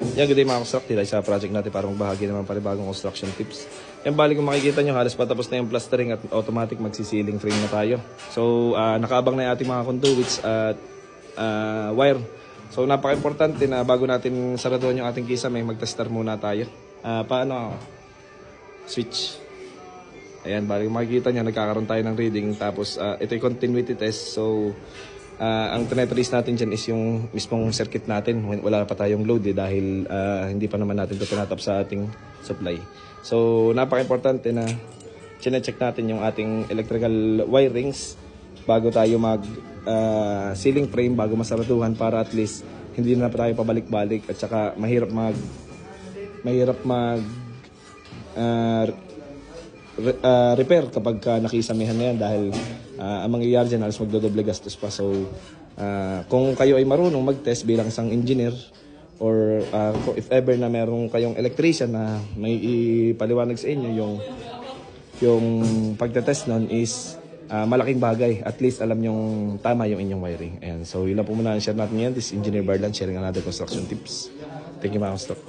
Yan, good day mga construct, tayo sa project natin para magbahagi naman panibagong construction tips. Yan, bali kung makikita nyo, halos patapos na yung plastering at automatic magsisealing frame na tayo. So, nakaabang na yung ating mga conduits at wire. So, napaka-importante na bago natin saraduhan yung ating kisame, mag-tester muna tayo. Paano? Switch. Ayan, bali kung makikita nyo, nagkakaroon tayo ng reading. Tapos, ito yung continuity test. So, ang tinetrace natin dyan is yung mismong circuit natin. Wala pa tayong load dahil hindi pa naman natin ito tinatap sa ating supply. So, napaka-importante na chinecheck natin yung ating electrical wirings bago tayo mag-sealing frame, bago masaraduhan para at least hindi na tayo pabalik-balik at saka mahirap repair kapag nakisamihan na yan dahil ang mangyayari dyan halos magdodoble gastos pa. So kung kayo ay marunong mag-test bilang isang engineer or if ever na meron kayong electrician na may ipaliwanag sa inyo yung pagtetest nun is malaking bagay. At least alam yung tama yung inyong wiring. Ayan. So yun lang po muna ang share natin yan. This is Engineer Barlan sharing another construction tips. Thank you mga construct.